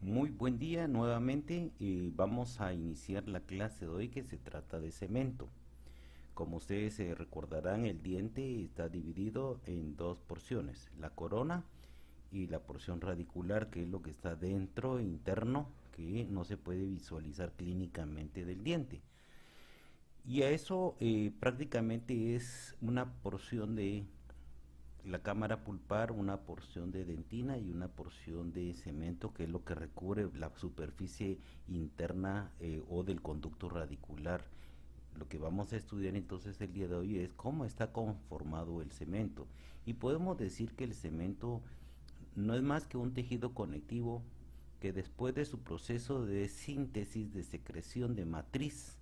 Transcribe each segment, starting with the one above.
Muy buen día nuevamente. Vamos a iniciar la clase de hoy que se trata de cemento. Como ustedes recordarán, el diente está dividido en dos porciones, la corona y la porción radicular, que es lo que está dentro, interno, que no se puede visualizar clínicamente del diente. Y a eso prácticamente es una porción de la cámara pulpar, una porción de dentina y una porción de cemento, que es lo que recubre la superficie interna o del conducto radicular. Lo que vamos a estudiar entonces el día de hoy es cómo está conformado el cemento. Y podemos decir que el cemento no es más que un tejido conectivo que después de su proceso de síntesis de secreción de matriz,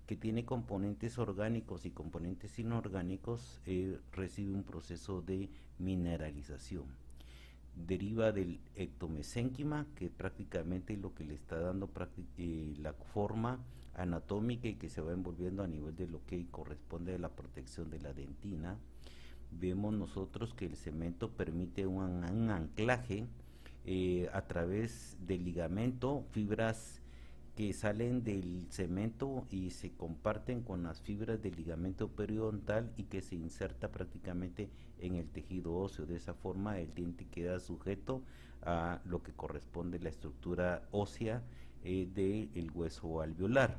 que tiene componentes orgánicos y componentes inorgánicos, recibe un proceso de mineralización. Deriva del ectomesénquima, que prácticamente es lo que le está dando la forma anatómica y que se va envolviendo a nivel de lo que corresponde a la protección de la dentina. Vemos nosotros que el cemento permite un anclaje a través del ligamento, fibras que salen del cemento y se comparten con las fibras del ligamento periodontal y que se inserta prácticamente en el tejido óseo. De esa forma el diente queda sujeto a lo que corresponde a la estructura ósea del hueso alveolar.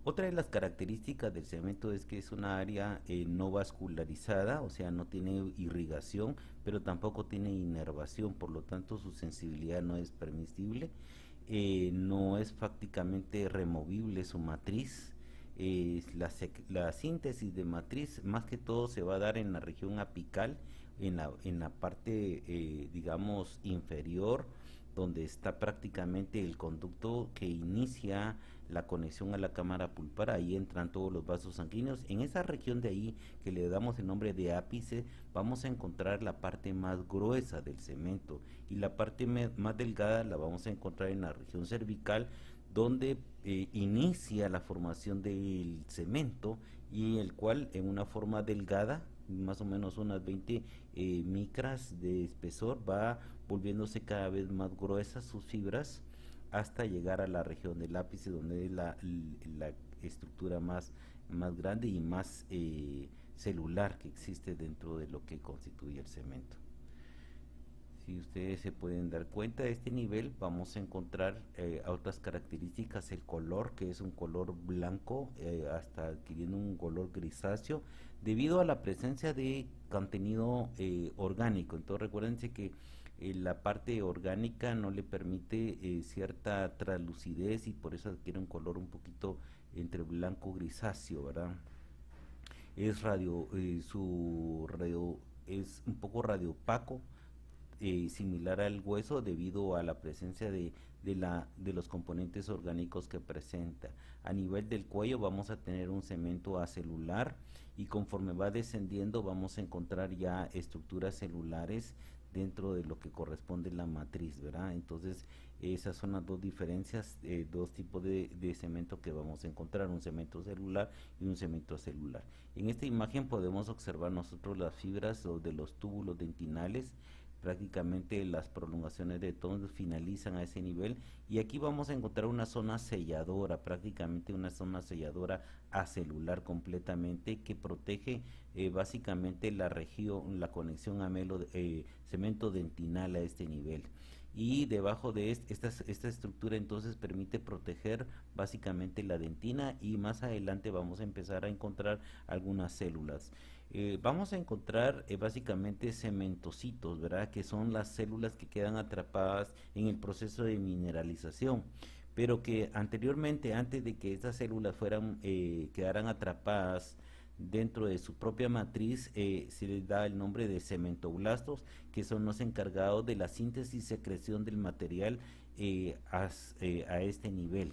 Otra de las características del cemento es que es una área no vascularizada, o sea, no tiene irrigación, pero tampoco tiene inervación, por lo tanto su sensibilidad no es permisible, no es prácticamente removible su matriz. La síntesis de matriz más que todo se va a dar en la región apical, en la parte, digamos, inferior, donde está prácticamente el conducto que inicia la conexión a la cámara pulpar. Ahí entran todos los vasos sanguíneos. En esa región de ahí, que le damos el nombre de ápice, vamos a encontrar la parte más gruesa del cemento, y la parte más delgada la vamos a encontrar en la región cervical, donde inicia la formación del cemento, y el cual en una forma delgada, más o menos unas 20 micras de espesor, va volviéndose cada vez más gruesas sus fibras hasta llegar a la región del ápice, donde es la estructura más grande y más celular que existe dentro de lo que constituye el cemento. Si ustedes se pueden dar cuenta de este nivel, vamos a encontrar otras características: el color, que es un color blanco, hasta adquiriendo un color grisáceo, debido a la presencia de contenido orgánico. Entonces recuérdense que la parte orgánica no le permite cierta translucidez, y por eso adquiere un color un poquito entre blanco grisáceo, ¿verdad? Es su radio es un poco radiopaco, similar al hueso, debido a la presencia de los componentes orgánicos que presenta. A nivel del cuello vamos a tener un cemento acelular, y conforme va descendiendo vamos a encontrar ya estructuras celulares dentro de lo que corresponde a la matriz, ¿verdad? Entonces esas son las dos diferencias, dos tipos de cemento que vamos a encontrar: un cemento celular y un cemento acelular. En esta imagen podemos observar nosotros las fibras de los túbulos dentinales. Prácticamente las prolongaciones de tonos finalizan a ese nivel, y aquí vamos a encontrar una zona selladora, prácticamente una zona selladora acelular completamente, que protege básicamente la región, la conexión cemento dentinal a este nivel. Y debajo de esta estructura entonces permite proteger básicamente la dentina, y más adelante vamos a empezar a encontrar algunas células. Vamos a encontrar básicamente cementocitos, ¿verdad? Que son las células que quedan atrapadas en el proceso de mineralización, pero que anteriormente, antes de que estas células quedaran atrapadas dentro de su propia matriz, se les da el nombre de cementoblastos, que son los encargados de la síntesis y secreción del material a este nivel.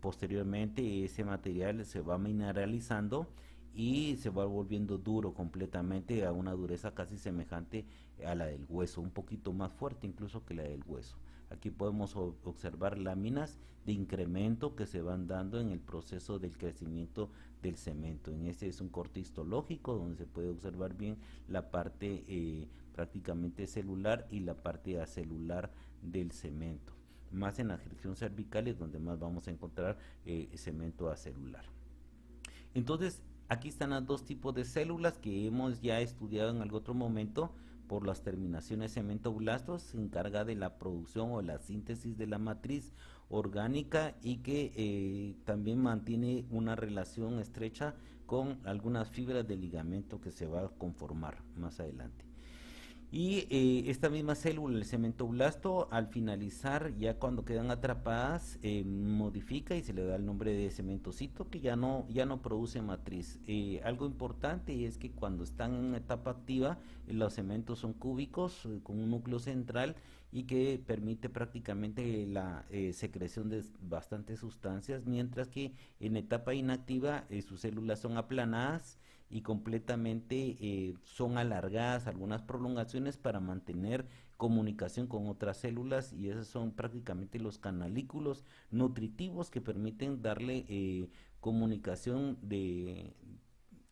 Posteriormente ese material se va mineralizando y se va volviendo duro completamente, a una dureza casi semejante a la del hueso, un poquito más fuerte incluso que la del hueso. Aquí podemos observar láminas de incremento que se van dando en el proceso del crecimiento del cemento. En este es un corte histológico donde se puede observar bien la parte prácticamente celular y la parte acelular del cemento. Más en la región cervical es donde más vamos a encontrar cemento acelular. Entonces, aquí están los dos tipos de células que hemos ya estudiado en algún otro momento. Por las terminaciones cementoblastos se encarga de la producción o la síntesis de la matriz orgánica y que también mantiene una relación estrecha con algunas fibras de ligamento que se va a conformar más adelante. Y esta misma célula, el cementoblasto, al finalizar, ya cuando quedan atrapadas, modifica y se le da el nombre de cementocito, que ya no produce matriz. Algo importante es que cuando están en etapa activa, los cementos son cúbicos, con un núcleo central y que permite prácticamente la secreción de bastantes sustancias, mientras que en etapa inactiva sus células son aplanadas y completamente son alargadas, algunas prolongaciones para mantener comunicación con otras células, y esos son prácticamente los canalículos nutritivos que permiten darle comunicación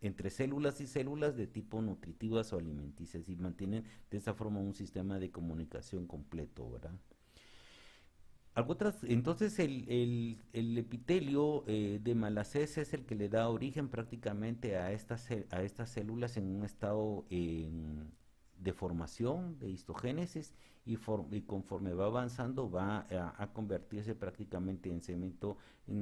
entre células y células de tipo nutritivas o alimenticias, y mantienen de esa forma un sistema de comunicación completo, ¿verdad? Entonces el epitelio de Malacés es el que le da origen prácticamente a estas células en un estado de formación, de histogénesis, y conforme va avanzando va a convertirse prácticamente en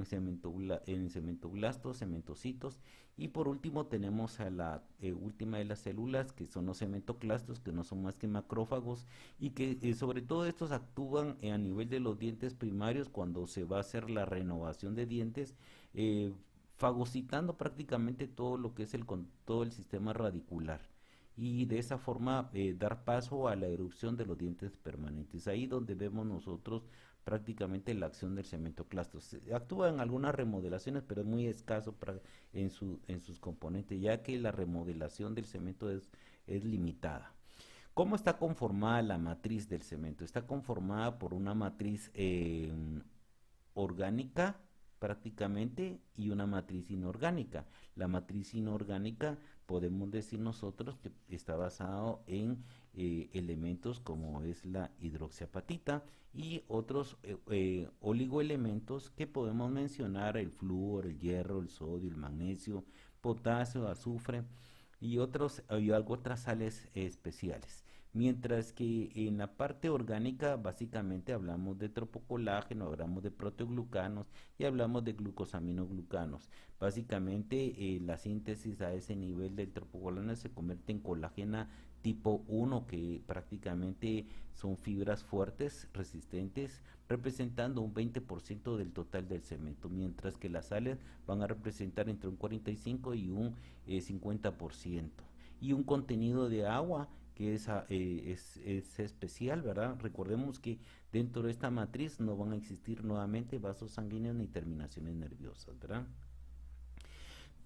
cementoblastos, cementocitos, y por último tenemos a la última de las células, que son los cementoclastos, que no son más que macrófagos, y que sobre todo estos actúan a nivel de los dientes primarios cuando se va a hacer la renovación de dientes, fagocitando prácticamente todo lo que es todo el sistema radicular, y de esa forma dar paso a la erupción de los dientes permanentes. Ahí donde vemos nosotros prácticamente la acción del cementoclasto. Actúa en algunas remodelaciones, pero es muy escaso en sus componentes, ya que la remodelación del cemento es limitada. ¿Cómo está conformada la matriz del cemento? Está conformada por una matriz orgánica prácticamente y una matriz inorgánica. La matriz inorgánica podemos decir nosotros que está basado en elementos como es la hidroxiapatita y otros oligoelementos que podemos mencionar: el flúor, el hierro, el sodio, el magnesio, potasio, azufre y otras sales especiales. Mientras que en la parte orgánica básicamente hablamos de tropocolágeno, hablamos de proteoglucanos y hablamos de glucosaminoglucanos. Básicamente la síntesis a ese nivel del tropocolágeno se convierte en colágena tipo 1, que prácticamente son fibras fuertes, resistentes, representando un 20% del total del cemento, mientras que las sales van a representar entre un 45 y un 50%. Y un contenido de agua que es especial, ¿verdad? Recordemos que dentro de esta matriz no van a existir nuevamente vasos sanguíneos ni terminaciones nerviosas, ¿verdad?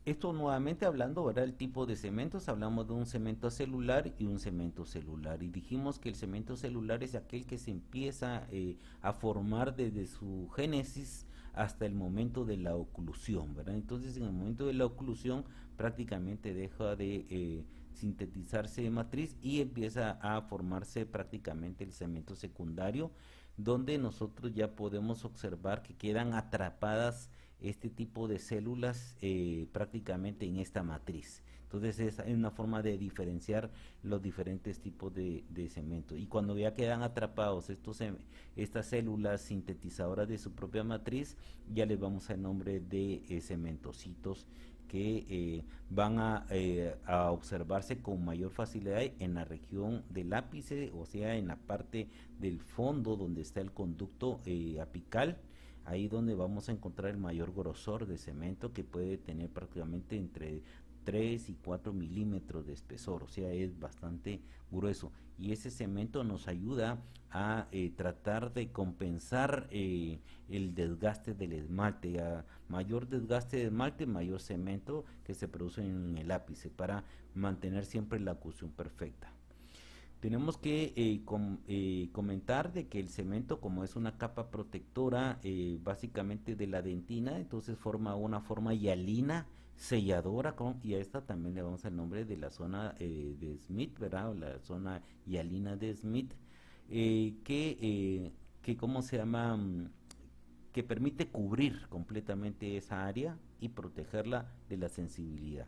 Esto nuevamente hablando, ¿verdad? El tipo de cementos, hablamos de un cemento celular y un cemento celular, y dijimos que el cemento celular es aquel que se empieza a formar desde su génesis hasta el momento de la oclusión, ¿verdad? Entonces en el momento de la oclusión prácticamente deja de sintetizarse de matriz y empieza a formarse prácticamente el cemento secundario, donde nosotros ya podemos observar que quedan atrapadas este tipo de células prácticamente en esta matriz. Entonces es una forma de diferenciar los diferentes tipos de cemento. Y cuando ya quedan atrapados estas células sintetizadoras de su propia matriz, ya les vamos a dar el nombre de cementocitos, que van a observarse con mayor facilidad en la región del ápice, o sea, en la parte del fondo donde está el conducto apical. Ahí donde vamos a encontrar el mayor grosor de cemento, que puede tener prácticamente entre 3 y 4 milímetros de espesor, o sea, es bastante grueso, y ese cemento nos ayuda a tratar de compensar el desgaste del esmalte. A mayor desgaste de esmalte, mayor cemento que se produce en el ápice, para mantener siempre la cocción perfecta. Tenemos que comentar de que el cemento, como es una capa protectora básicamente de la dentina, entonces forma una forma hialina selladora, y a esta también le vamos el nombre de la zona de Smith, ¿verdad? O la zona hialina de Smith, que ¿cómo se llama? Que permite cubrir completamente esa área y protegerla de la sensibilidad.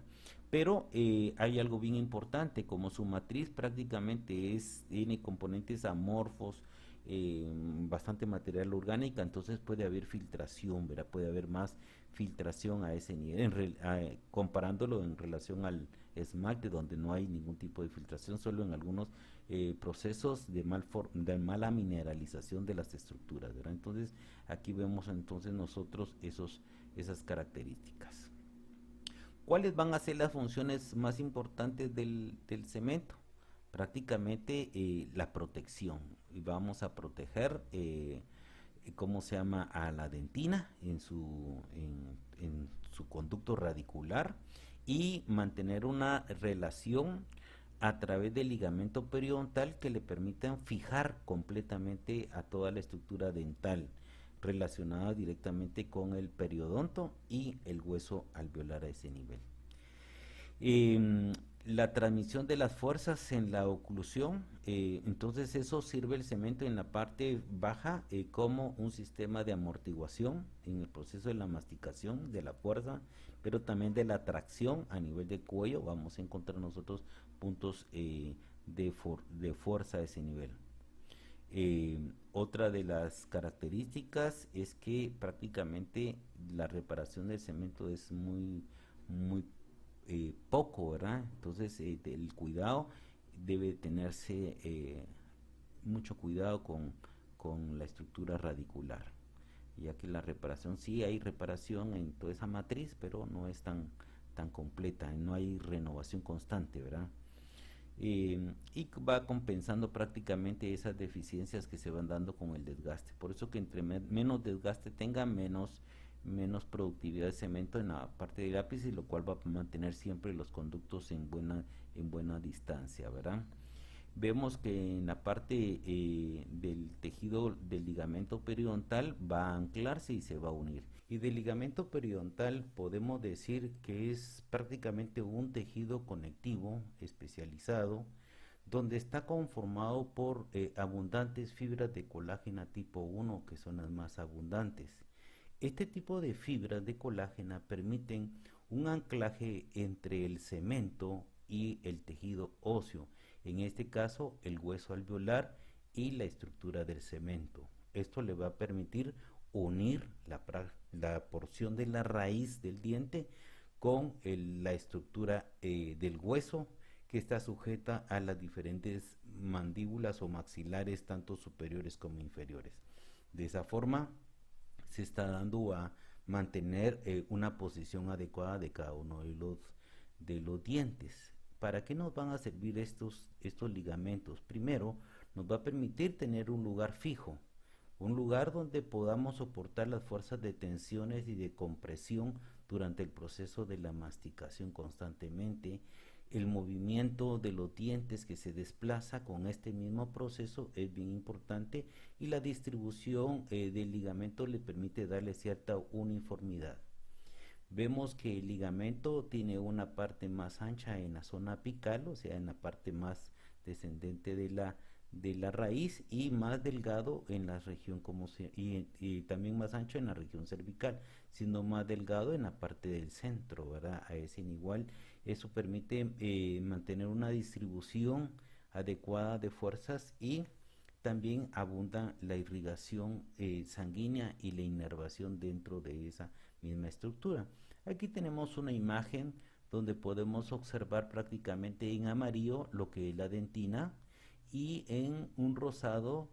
Pero hay algo bien importante, como su matriz prácticamente tiene componentes amorfos, bastante material orgánica, entonces puede haber filtración, ¿verdad? Puede haber más filtración a ese nivel, comparándolo en relación al esmalte, donde no hay ningún tipo de filtración, solo en algunos procesos de mala mineralización de las estructuras, ¿verdad? Entonces, aquí vemos entonces nosotros esas características. ¿Cuáles van a ser las funciones más importantes del cemento? Prácticamente la protección. Y vamos a proteger, ¿cómo se llama? A la dentina en su conducto radicular y mantener una relación a través del ligamento periodontal que le permitan fijar completamente a toda la estructura dental relacionada directamente con el periodonto y el hueso alveolar a ese nivel. Eh, la transmisión de las fuerzas en la oclusión, entonces eso sirve el cemento en la parte baja como un sistema de amortiguación en el proceso de la masticación de la fuerza, pero también de la tracción a nivel de cuello. Vamos a encontrar nosotros puntos de fuerza a ese nivel. Otra de las características es que prácticamente la reparación del cemento es muy poco, ¿verdad? Entonces el cuidado debe tenerse mucho cuidado con la estructura radicular, ya que la reparación, sí hay reparación en toda esa matriz, pero no es tan completa, no hay renovación constante, ¿verdad? Y va compensando prácticamente esas deficiencias que se van dando con el desgaste. Por eso que entre menos desgaste tenga, menos productividad de cemento en la parte del lápiz, y lo cual va a mantener siempre los conductos en buena distancia, ¿verdad? Vemos que en la parte del tejido del ligamento periodontal va a anclarse y se va a unir. Y del ligamento periodontal podemos decir que es prácticamente un tejido conectivo especializado donde está conformado por abundantes fibras de colágena tipo 1, que son las más abundantes. Este tipo de fibras de colágena permiten un anclaje entre el cemento y el tejido óseo, en este caso el hueso alveolar y la estructura del cemento. Esto le va a permitir unir la porción de la raíz del diente con la estructura del hueso, que está sujeta a las diferentes mandíbulas o maxilares, tanto superiores como inferiores. De esa forma se está dando a mantener una posición adecuada de cada uno de los dientes. ¿Para qué nos van a servir estos ligamentos? Primero, nos va a permitir tener un lugar fijo, un lugar donde podamos soportar las fuerzas de tensiones y de compresión durante el proceso de la masticación constantemente. El movimiento de los dientes que se desplaza con este mismo proceso es bien importante, y la distribución del ligamento le permite darle cierta uniformidad. Vemos que el ligamento tiene una parte más ancha en la zona apical, o sea, en la parte más descendente de la raíz, y más delgado en la región y también más ancho en la región cervical, siendo más delgado en la parte del centro, ¿verdad? A ese igual, eso permite mantener una distribución adecuada de fuerzas, y también abunda la irrigación sanguínea y la inervación dentro de esa misma estructura. Aquí tenemos una imagen donde podemos observar prácticamente en amarillo lo que es la dentina, y en un rosado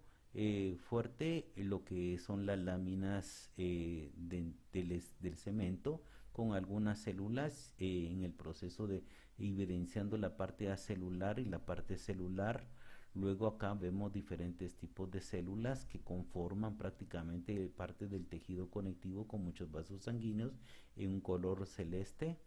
fuerte lo que son las láminas del cemento, con algunas células en el proceso de evidenciando la parte acelular y la parte celular. Luego acá vemos diferentes tipos de células que conforman prácticamente parte del tejido conectivo, con muchos vasos sanguíneos en un color celeste,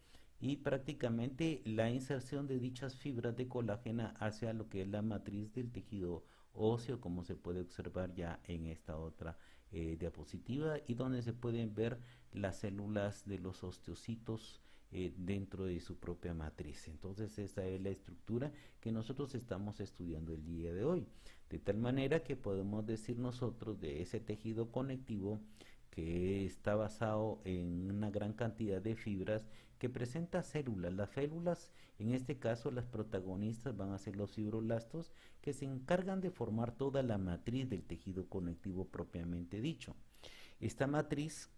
y prácticamente la inserción de dichas fibras de colágena hacia lo que es la matriz del tejido óseo, como se puede observar ya en esta otra diapositiva, y donde se pueden ver las células de los osteocitos dentro de su propia matriz. Entonces esa es la estructura que nosotros estamos estudiando el día de hoy. De tal manera que podemos decir nosotros de ese tejido conectivo que está basado en una gran cantidad de fibras que presenta células. Las células, en este caso las protagonistas van a ser los fibroblastos, que se encargan de formar toda la matriz del tejido conectivo propiamente dicho. Esta matriz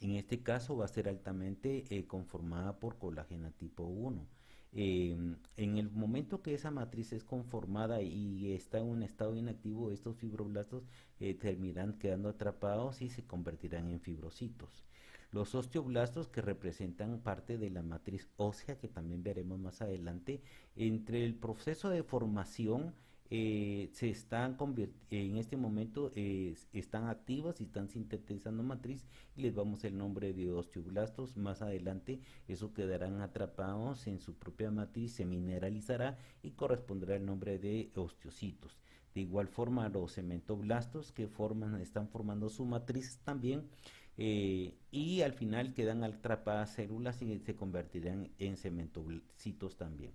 en este caso va a ser altamente conformada por colágeno tipo 1. En el momento que esa matriz es conformada y está en un estado inactivo, estos fibroblastos terminarán quedando atrapados y se convertirán en fibrocitos. Los osteoblastos, que representan parte de la matriz ósea, que también veremos más adelante, entre el proceso de formación se están en este momento están activas y están sintetizando matriz y les vamos el nombre de osteoblastos. Más adelante eso quedarán atrapados en su propia matriz, se mineralizará y corresponderá el nombre de osteocitos. De igual forma los cementoblastos que están formando su matriz también y al final quedan atrapadas células y se convertirán en cementocitos también.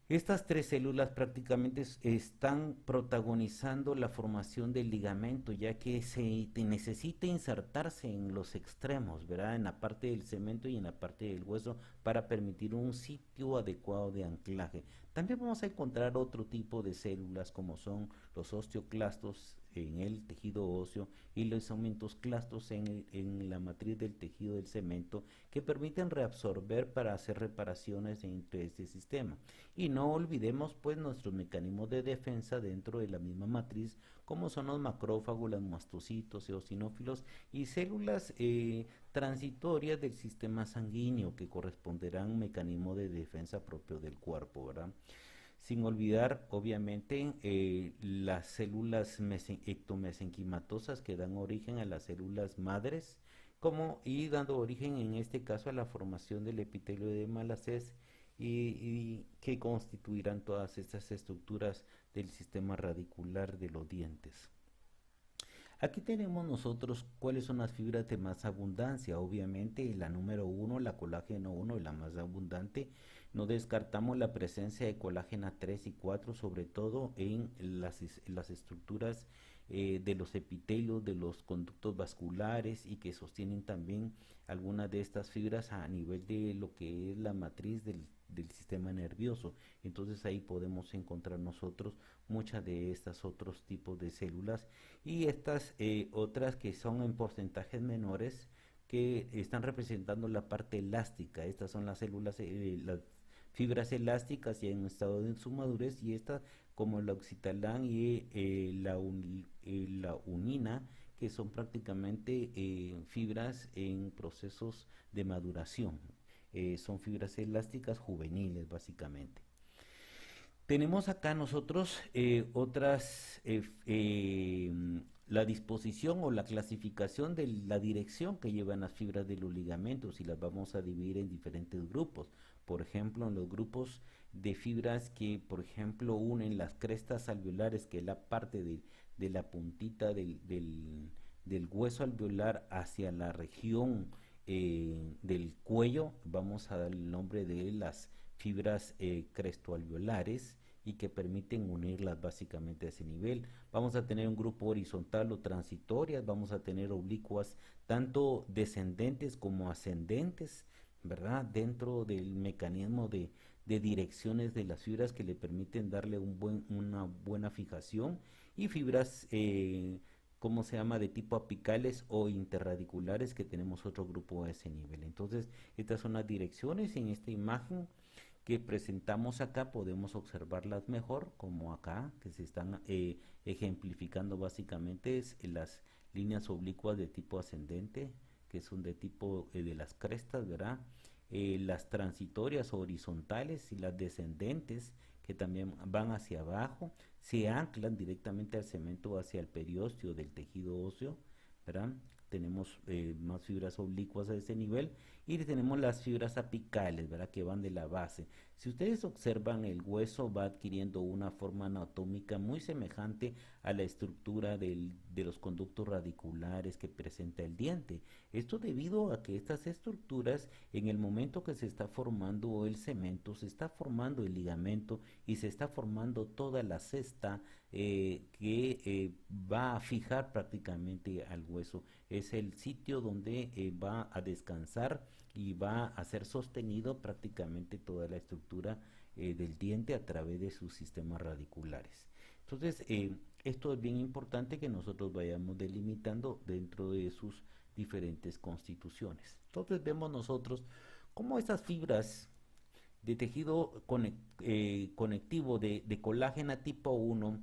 Estas tres células prácticamente están protagonizando la formación del ligamento, ya que se necesita insertarse en los extremos, ¿verdad? En la parte del cemento y en la parte del hueso para permitir un sitio adecuado de anclaje. También vamos a encontrar otro tipo de células como son los osteoclastos en el tejido óseo y los aumentoclastos en la matriz del tejido del cemento que permiten reabsorber para hacer reparaciones dentro de este sistema. Y no olvidemos pues nuestros mecanismos de defensa dentro de la misma matriz, como son los macrófagos, los mastocitos, eosinófilos y células transitorias del sistema sanguíneo que corresponderán a un mecanismo de defensa propio del cuerpo, ¿verdad? Sin olvidar, obviamente, las células ectomesenquimatosas que dan origen a las células madres, y dando origen en este caso a la formación del epitelio de Malassez y que constituirán todas estas estructuras del sistema radicular de los dientes. Aquí tenemos nosotros cuáles son las fibras de más abundancia. Obviamente la número 1, la colágeno 1, es la más abundante. No descartamos la presencia de colágeno 3 y 4, sobre todo en las estructuras de los epitelios, de los conductos vasculares y que sostienen también algunas de estas fibras a nivel de lo que es la matriz del sistema nervioso. Entonces ahí podemos encontrar nosotros muchas de estas otros tipos de células y estas otras que son en porcentajes menores que están representando la parte elástica. Estas son las células, las fibras elásticas ya en estado de su madurez y estas como la oxitalán y la unina que son prácticamente fibras en procesos de maduración. Son fibras elásticas juveniles básicamente. Tenemos acá nosotros la disposición o la clasificación de la dirección que llevan las fibras de los ligamentos y las vamos a dividir en diferentes grupos. Por ejemplo, en los grupos de fibras que, por ejemplo, unen las crestas alveolares, que es la parte de la puntita del hueso alveolar hacia la región del cuello, vamos a dar el nombre de las fibras crestoalveolares y que permiten unirlas básicamente a ese nivel. Vamos a tener un grupo horizontal o transitorias, vamos a tener oblicuas tanto descendentes como ascendentes, ¿verdad? Dentro del mecanismo de direcciones de las fibras que le permiten darle una buena fijación y fibras ¿cómo se llama? De tipo apicales o interradiculares que tenemos otro grupo a ese nivel. Entonces, estas son las direcciones en esta imagen que presentamos acá, podemos observarlas mejor, como acá, que se están ejemplificando básicamente las líneas oblicuas de tipo ascendente, que son de tipo de las crestas, ¿verdad? Las transitorias horizontales y las descendentes, que también van hacia abajo, se anclan directamente al cemento hacia el periósteo del tejido óseo, ¿verdad? Tenemos más fibras oblicuas a ese nivel y tenemos las fibras apicales, ¿verdad? Que van de la base. Si ustedes observan, el hueso va adquiriendo una forma anatómica muy semejante a la estructura de los conductos radiculares que presenta el diente. Esto debido a que estas estructuras, en el momento que se está formando el cemento, se está formando el ligamento y se está formando toda la cesta que va a fijar prácticamente al hueso. Es el sitio donde va a descansar y va a ser sostenido prácticamente toda la estructura del diente a través de sus sistemas radiculares. Entonces, esto es bien importante que nosotros vayamos delimitando dentro de sus diferentes constituciones. Entonces vemos nosotros cómo estas fibras de tejido conectivo de colágena tipo 1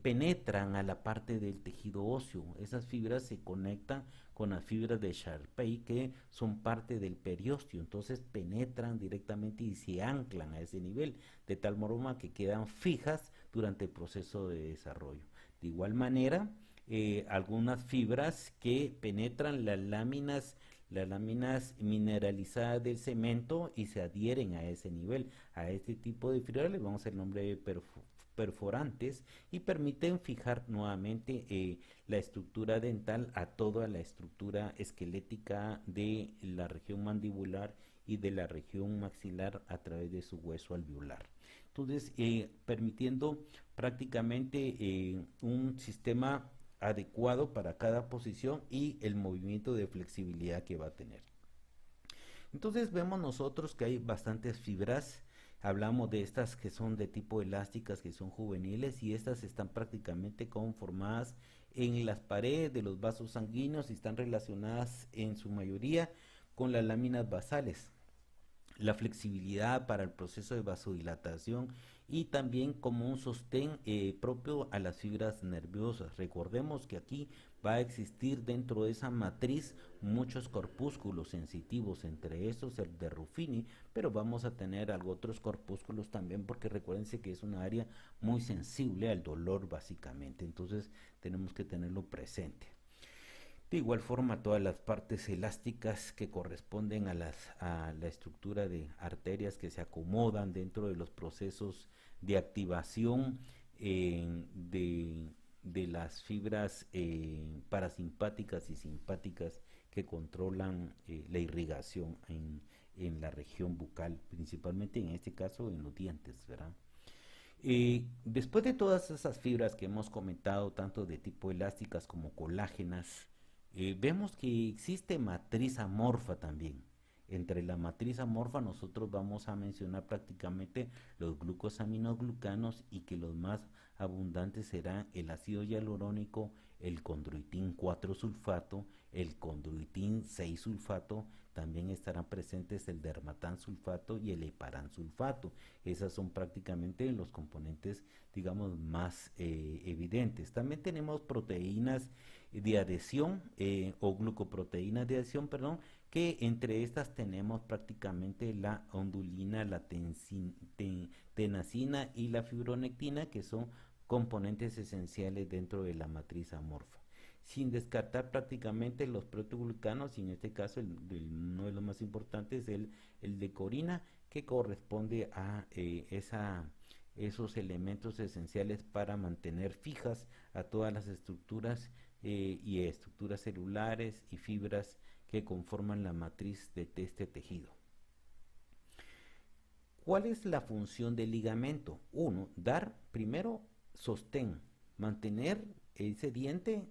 penetran a la parte del tejido óseo. Esas fibras se conectan con las fibras de Sharpey que son parte del periósteo, entonces penetran directamente y se anclan a ese nivel, de tal forma que quedan fijas durante el proceso de desarrollo. De igual manera, algunas fibras que penetran las láminas mineralizadas del cemento y se adhieren a ese nivel. A este tipo de fibras le vamos el nombre de perforantes y permiten fijar nuevamente la estructura dental a toda la estructura esquelética de la región mandibular y de la región maxilar a través de su hueso alveolar. Entonces, permitiendo prácticamente un sistema adecuado para cada posición y el movimiento de flexibilidad que va a tener. Entonces vemos nosotros que hay bastantes fibras. Hablamos de estas que son de tipo elásticas, que son juveniles, y estas están prácticamente conformadas en las paredes de los vasos sanguíneos y están relacionadas en su mayoría con las láminas basales. La flexibilidad para el proceso de vasodilatación y también como un sostén propio a las fibras nerviosas. Recordemos que aquí va a existir dentro de esa matriz muchos corpúsculos sensitivos, entre estos el de Ruffini, pero vamos a tener otros corpúsculos también, porque recuérdense que es una área muy sensible al dolor básicamente, entonces tenemos que tenerlo presente. De igual forma, todas las partes elásticas que corresponden a la estructura de arterias que se acomodan dentro de los procesos de activación de las fibras parasimpáticas y simpáticas que controlan la irrigación en la región bucal, principalmente en este caso en los dientes, ¿verdad? Después de todas esas fibras que hemos comentado, tanto de tipo elásticas como colágenas, vemos que existe matriz amorfa también. Entre la matriz amorfa nosotros vamos a mencionar prácticamente los glucosaminoglucanos y que los más abundantes serán el ácido hialurónico, el condroitín 4 sulfato, el condroitín 6 sulfato, también estarán presentes el dermatán sulfato y el heparán sulfato. Esas son prácticamente los componentes, digamos, más evidentes. También tenemos proteínas de adhesión o glucoproteínas de adhesión, perdón, que entre estas tenemos prácticamente la ondulina, la tenacina y la fibronectina, que son componentes esenciales dentro de la matriz amorfa. Sin descartar prácticamente los proteoglucanos, y en este caso uno de los más importantes es el de corina, que corresponde a esos elementos esenciales para mantener fijas a todas las estructuras y estructuras celulares y fibras que conforman la matriz de este tejido. ¿Cuál es la función del ligamento? Uno, dar primero sostén, mantener ese diente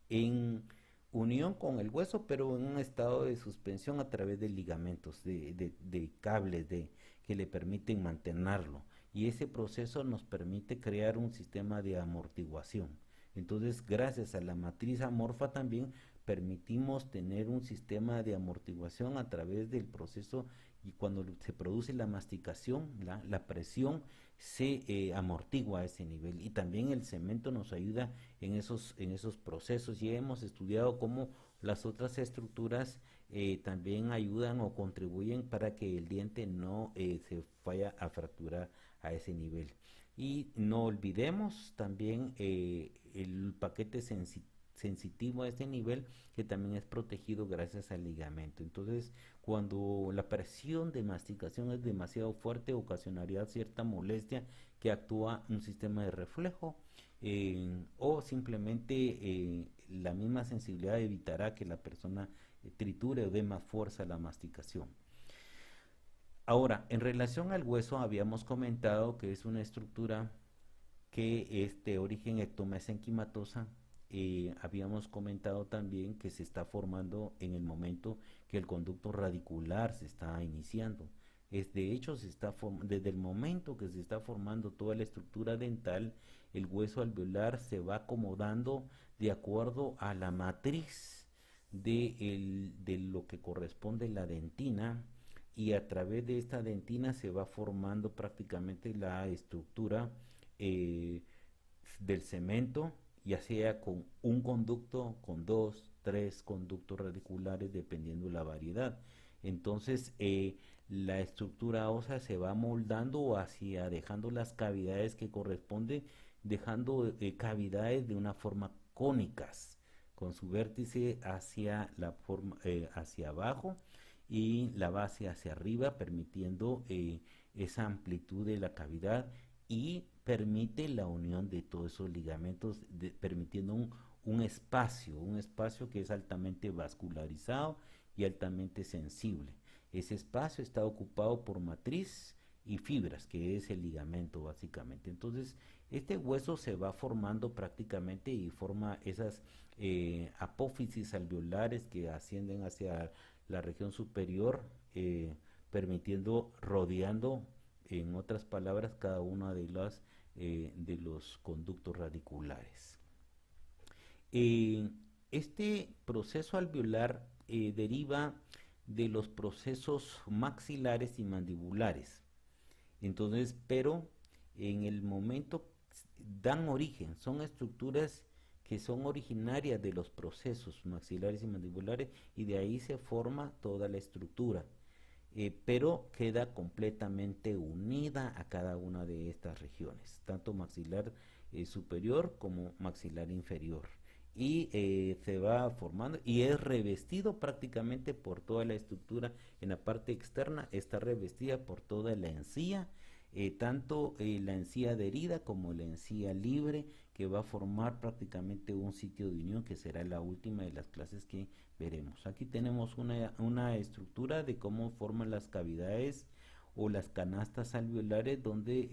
en unión con el hueso, pero en un estado de suspensión a través de ligamentos, de cables que le permiten mantenerlo. Y ese proceso nos permite crear un sistema de amortiguación. Entonces, gracias a la matriz amorfa también permitimos tener un sistema de amortiguación a través del proceso, y cuando se produce la masticación, la presión se amortigua a ese nivel, y también el cemento nos ayuda en esos procesos, y hemos estudiado cómo las otras estructuras también ayudan o contribuyen para que el diente no se vaya a fracturar a ese nivel. Y no olvidemos también el paquete sensitivo a este nivel que también es protegido gracias al ligamento. Entonces, cuando la presión de masticación es demasiado fuerte, ocasionaría cierta molestia que actúa un sistema de reflejo o simplemente la misma sensibilidad evitará que la persona triture o dé más fuerza a la masticación. Ahora, en relación al hueso, habíamos comentado que es una estructura que es de origen ectomesenquimatosa. Habíamos comentado también que se está formando en el momento que el conducto radicular se está iniciando. De hecho, desde el momento que se está formando toda la estructura dental, el hueso alveolar se va acomodando de acuerdo a la matriz de lo que corresponde a la dentina, y a través de esta dentina se va formando prácticamente la estructura eh, del cemento, ya sea con un conducto, con dos, tres conductos radiculares, dependiendo la variedad. Entonces, la estructura ósea se va moldando hacia, dejando las cavidades que corresponden, dejando cavidades de una forma cónicas, con su vértice hacia la forma, hacia abajo y la base hacia arriba, permitiendo esa amplitud de la cavidad y permite la unión de todos esos ligamentos, permitiendo un espacio que es altamente vascularizado y altamente sensible. Ese espacio está ocupado por matriz y fibras, que es el ligamento básicamente. Entonces, este hueso se va formando prácticamente y forma esas apófisis alveolares que ascienden hacia la región superior, permitiendo, rodeando, en otras palabras, cada una de los conductos radiculares. Este proceso alveolar deriva de los procesos maxilares y mandibulares. Entonces, pero en el momento dan origen, son estructuras que son originarias de los procesos maxilares y mandibulares, y de ahí se forma toda la estructura, pero queda completamente unida a cada una de estas regiones, tanto maxilar superior como maxilar inferior, y se va formando y es revestido prácticamente por toda la estructura. En la parte externa está revestida por toda la encía, tanto la encía adherida como la encía libre, que va a formar prácticamente un sitio de unión, que será la última de las clases que veremos. Aquí tenemos una estructura de cómo forman las cavidades o las canastas alveolares, donde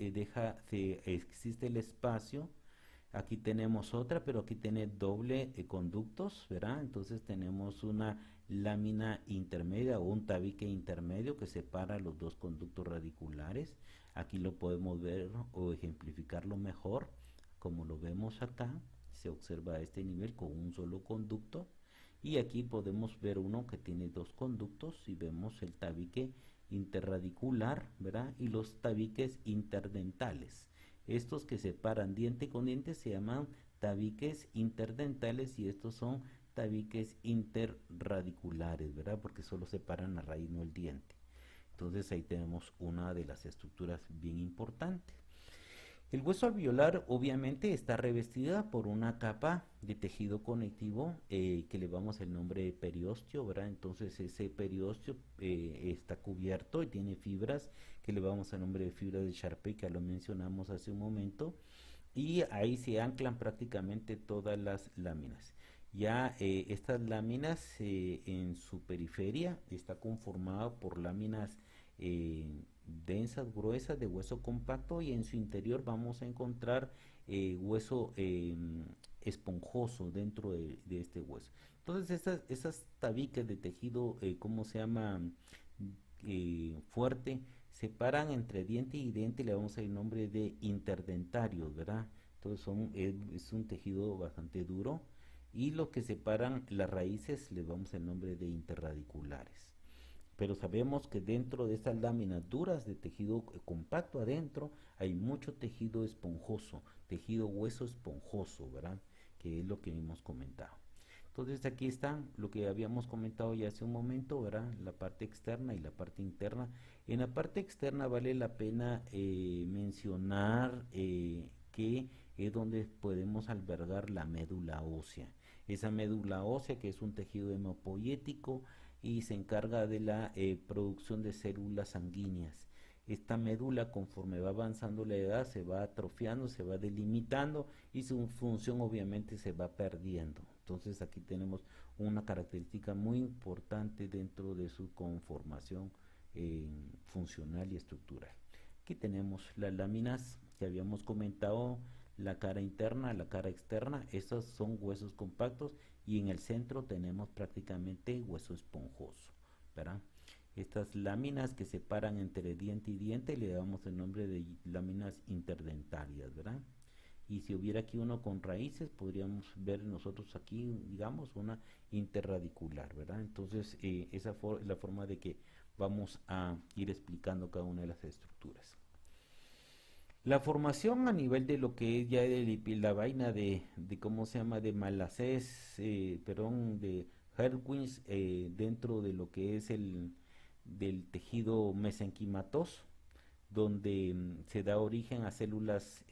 existe el espacio. Aquí tenemos otra, pero aquí tiene doble conductos, ¿verdad? Entonces tenemos una lámina intermedia o un tabique intermedio que separa los dos conductos radiculares. Aquí lo podemos ver o ejemplificarlo mejor, como lo vemos acá. Se observa a este nivel con un solo conducto, y aquí podemos ver uno que tiene dos conductos y vemos el tabique interradicular, ¿verdad? Y los tabiques interdentales. Estos que separan diente con diente se llaman tabiques interdentales, y estos son tabiques interradiculares, ¿verdad? Porque solo separan la raíz, no el diente. Entonces ahí tenemos una de las estructuras bien importantes. El hueso alveolar obviamente está revestida por una capa de tejido conectivo, que le damos el nombre de periósteo, ¿verdad? Entonces ese periósteo está cubierto y tiene fibras que le damos el nombre de fibras de Charpey, que lo mencionamos hace un momento, y ahí se anclan prácticamente todas las láminas. Ya estas láminas en su periferia está conformada por láminas densas, gruesas, de hueso compacto, y en su interior vamos a encontrar hueso esponjoso dentro de este hueso. Entonces esas tabiques de tejido, ¿cómo se llama? Fuerte, separan entre diente y diente, le vamos a dar el nombre de interdentarios, ¿verdad? Entonces es un tejido bastante duro, y los que separan las raíces les vamos el nombre de interradiculares. Pero sabemos que dentro de estas láminas duras de tejido compacto adentro hay mucho tejido esponjoso, tejido hueso esponjoso, ¿verdad? Que es lo que hemos comentado. Entonces aquí está lo que habíamos comentado ya hace un momento, ¿verdad? La parte externa y la parte interna. En la parte externa vale la pena mencionar que es donde podemos albergar la médula ósea. esa médula ósea, que es un tejido hemopoético y se encarga de la producción de células sanguíneas. Esta médula, conforme va avanzando la edad, se va atrofiando, se va delimitando y su función obviamente se va perdiendo. Entonces aquí tenemos una característica muy importante dentro de su conformación funcional y estructural. Aquí tenemos las láminas que habíamos comentado, la cara interna, la cara externa. Estos son huesos compactos y en el centro tenemos prácticamente hueso esponjoso, ¿verdad? Estas láminas que separan entre diente y diente le damos el nombre de láminas interdentarias, ¿verdad? Y si hubiera aquí uno con raíces, podríamos ver nosotros aquí, digamos, una interradicular, ¿verdad? Entonces, esa es la forma de que vamos a ir explicando cada una de las estructuras. La formación a nivel de lo que es ya la vaina de cómo se llama, de Malacés, perdón, de Herwins, dentro de lo que es del tejido mesenquimatoso, donde se da origen a células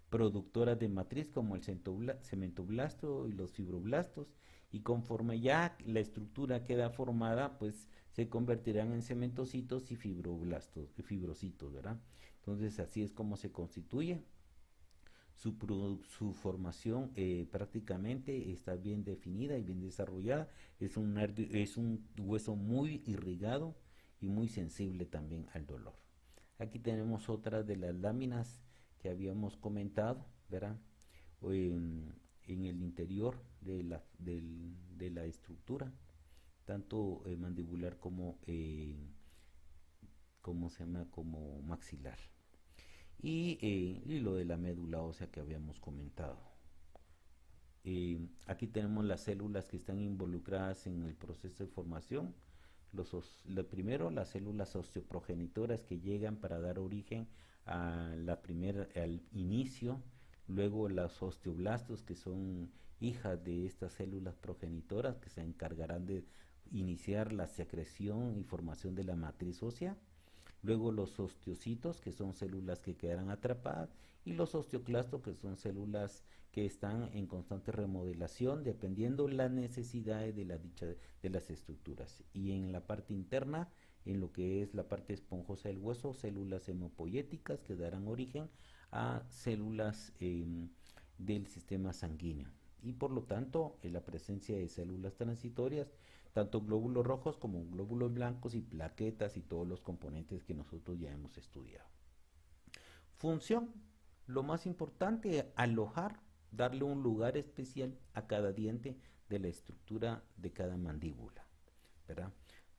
productoras de matriz como el cementoblasto y los fibroblastos, y conforme ya la estructura queda formada, pues se convertirán en cementocitos y fibroblastos, fibrocitos, ¿verdad? Entonces así es como se constituye. Su formación prácticamente está bien definida y bien desarrollada. Es un hueso muy irrigado y muy sensible también al dolor. Aquí tenemos otras de las láminas que habíamos comentado, ¿verdad? En el interior de la estructura, tanto mandibular como, ¿cómo se llama? Como maxilar. Y lo de la médula ósea que habíamos comentado. Aquí tenemos las células que están involucradas en el proceso de formación. Primero, las células osteoprogenitoras que llegan para dar origen al inicio. Luego, los osteoblastos, que son hijas de estas células progenitoras que se encargarán de iniciar la secreción y formación de la matriz ósea. Luego los osteocitos, que son células que quedarán atrapadas, y los osteoclastos, que son células que están en constante remodelación dependiendo las necesidades de las estructuras. Y en la parte interna, en lo que es la parte esponjosa del hueso, células hemopoéticas que darán origen a células del sistema sanguíneo. Y por lo tanto, en la presencia de células transitorias, tanto glóbulos rojos como glóbulos blancos y plaquetas y todos los componentes que nosotros ya hemos estudiado. Función, lo más importante, alojar, darle un lugar especial a cada diente de la estructura de cada mandíbula, ¿verdad?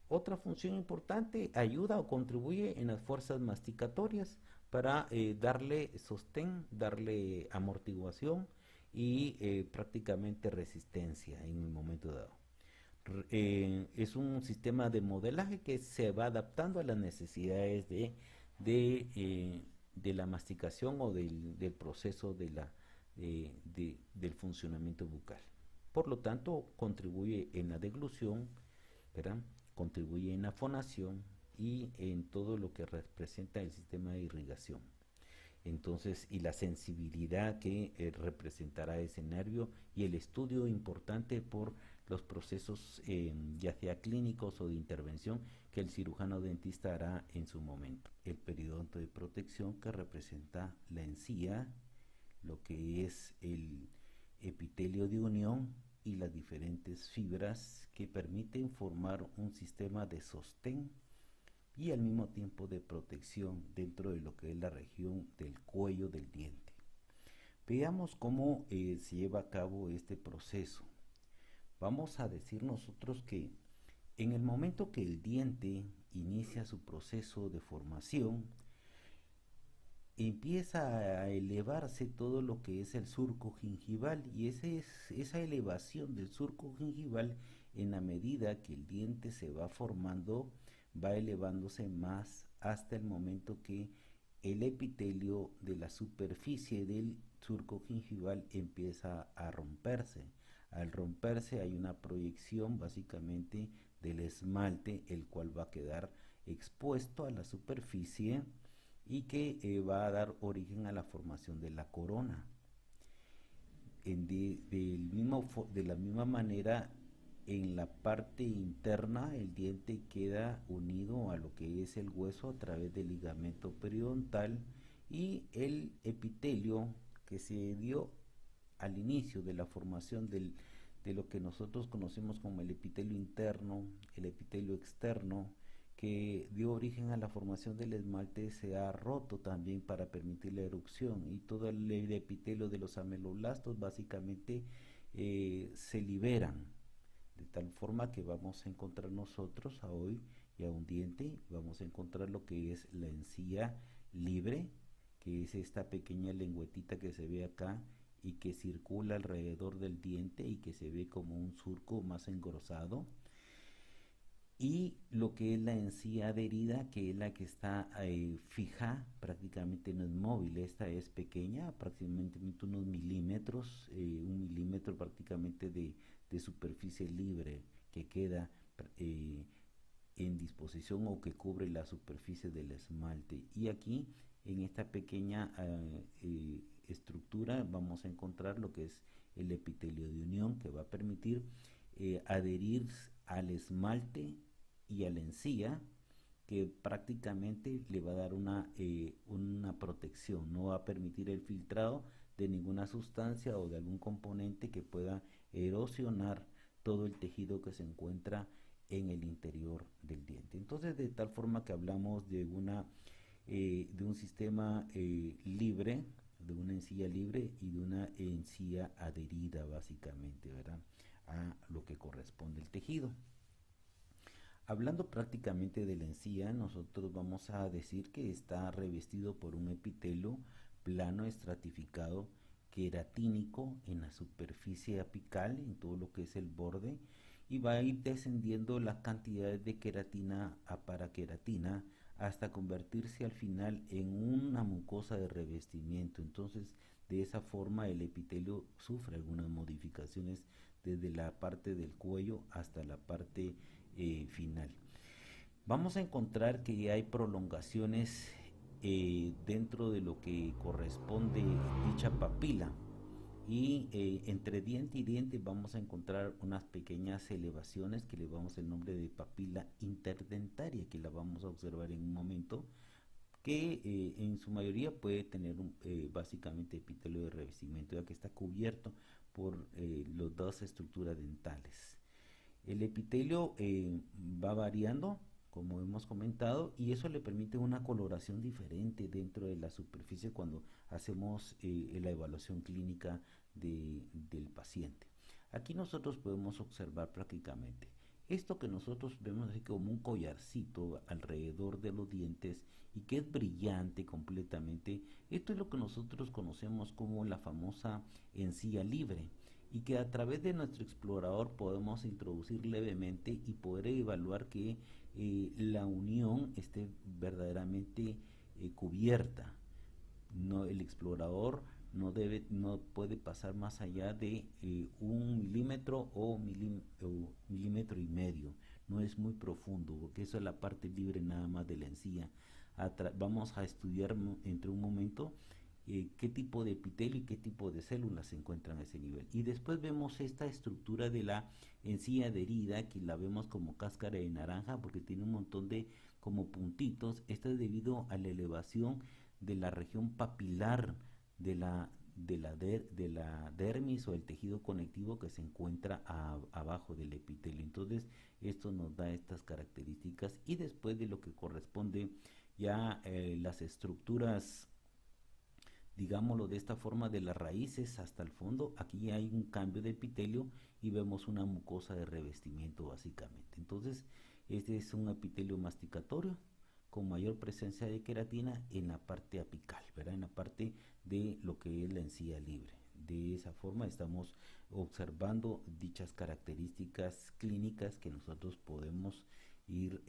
Otra función importante, ayuda o contribuye en las fuerzas masticatorias para darle sostén, darle amortiguación y prácticamente resistencia en el momento dado. Es un sistema de modelaje que se va adaptando a las necesidades de la masticación o del proceso del funcionamiento bucal. Por lo tanto, contribuye en la deglución, ¿verdad? Contribuye en la fonación y en todo lo que representa el sistema de irrigación. Entonces, y la sensibilidad que representará ese nervio y el estudio importante por los procesos ya sea clínicos o de intervención que el cirujano dentista hará en su momento. El periodonto de protección, que representa la encía, lo que es el epitelio de unión y las diferentes fibras que permiten formar un sistema de sostén y al mismo tiempo de protección dentro de lo que es la región del cuello del diente. Veamos cómo se lleva a cabo este proceso. Vamos a decir nosotros que en el momento que el diente inicia su proceso de formación, empieza a elevarse todo lo que es el surco gingival, y esa elevación del surco gingival, en la medida que el diente se va formando, va elevándose más hasta el momento que el epitelio de la superficie del surco gingival empieza a romperse. Al romperse hay una proyección básicamente del esmalte, el cual va a quedar expuesto a la superficie y que va a dar origen a la formación de la corona. de la misma manera, en la parte interna el diente queda unido a lo que es el hueso a través del ligamento periodontal, y el epitelio que se dio al inicio de la formación de lo que nosotros conocemos como el epitelio interno, el epitelio externo, que dio origen a la formación del esmalte, se ha roto también para permitir la erupción, y todo el epitelio de los ameloblastos básicamente se liberan, de tal forma que vamos a encontrar nosotros a hoy y a un diente, vamos a encontrar lo que es la encía libre, que es esta pequeña lengüetita que se ve acá y que circula alrededor del diente y que se ve como un surco más engrosado, y lo que es la encía adherida, que es la que está fija, prácticamente no es móvil. Esta es pequeña, aproximadamente unos milímetros, 1 milímetro prácticamente de superficie libre que queda eh, en disposición o que cubre la superficie del esmalte. Y aquí, en esta pequeña estructura, vamos a encontrar lo que es el epitelio de unión, que va a permitir adherir al esmalte y a la encía, que prácticamente le va a dar una protección, no va a permitir el filtrado de ninguna sustancia o de algún componente que pueda erosionar todo el tejido que se encuentra en el interior del diente. Entonces, de tal forma que hablamos de un sistema libre, de una encía libre y de una encía adherida, básicamente, ¿verdad?, a lo que corresponde el tejido. Hablando prácticamente de la encía, nosotros vamos a decir que está revestido por un epitelio plano estratificado queratínico en la superficie apical, en todo lo que es el borde, y va a ir descendiendo las cantidades de queratina a paraqueratina hasta convertirse al final en una mucosa de revestimiento. Entonces, de esa forma el epitelio sufre algunas modificaciones desde la parte del cuello hasta la parte final. Vamos a encontrar que hay prolongaciones dentro de lo que corresponde dicha papila, y entre diente y diente vamos a encontrar unas pequeñas elevaciones que le damos el nombre de papila interdentaria, que la vamos a observar en un momento, que en su mayoría puede tener básicamente epitelio de revestimiento, ya que está cubierto por las dos estructuras dentales. El epitelio va variando, como hemos comentado, y eso le permite una coloración diferente dentro de la superficie cuando hacemos la evaluación clínica del paciente. Aquí nosotros podemos observar prácticamente esto que nosotros vemos así como un collarcito alrededor de los dientes y que es brillante completamente. Esto es lo que nosotros conocemos como la famosa encía libre, y que a través de nuestro explorador podemos introducir levemente y poder evaluar que la unión esté verdaderamente cubierta. No, el explorador no puede pasar más allá de 1 milímetro o milímetro y medio. No es muy profundo, porque eso es la parte libre nada más de la encía. Vamos a estudiar entre un momento qué tipo de epitelio y qué tipo de células se encuentran a ese nivel. Y después vemos esta estructura de la encía adherida, que la vemos como cáscara de naranja porque tiene un montón de como puntitos. Esto es debido a la elevación de la región papilar de la dermis o el tejido conectivo que se encuentra abajo del epitelio. Entonces, esto nos da estas características, y después de lo que corresponde ya las estructuras, digámoslo de esta forma, de las raíces hasta el fondo, aquí hay un cambio de epitelio y vemos una mucosa de revestimiento básicamente. Entonces, este es un epitelio masticatorio con mayor presencia de queratina en la parte apical, ¿verdad?, en la parte de lo que es la encía libre. De esa forma estamos observando dichas características clínicas que nosotros podemos ir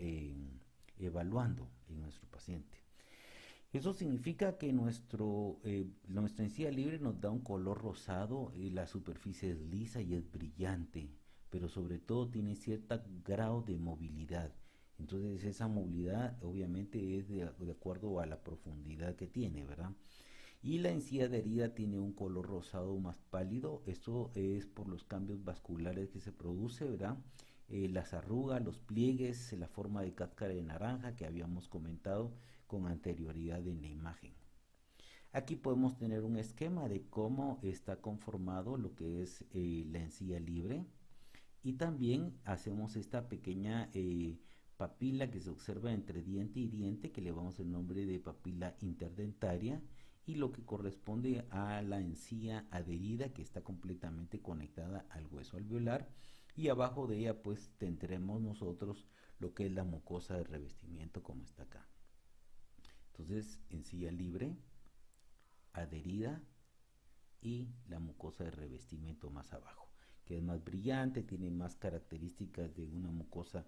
evaluando en nuestro paciente. Eso significa que nuestra encía libre nos da un color rosado, la superficie es lisa y es brillante, pero sobre todo tiene cierto grado de movilidad. Entonces, esa movilidad obviamente es de acuerdo a la profundidad que tiene, ¿verdad? Y la encía adherida tiene un color rosado más pálido. Esto es por los cambios vasculares que se produce, ¿verdad? Las arrugas, los pliegues, la forma de cáscara de naranja que habíamos comentado con anterioridad en la imagen. Aquí podemos tener un esquema de cómo está conformado lo que es la encía libre, y también hacemos esta pequeña papila que se observa entre diente y diente, que le vamos el nombre de papila interdentaria, y lo que corresponde a la encía adherida, que está completamente conectada al hueso alveolar, y abajo de ella pues tendremos nosotros lo que es la mucosa de revestimiento, como está acá. Entonces, encía libre, adherida y la mucosa de revestimiento más abajo, que es más brillante, tiene más características de una mucosa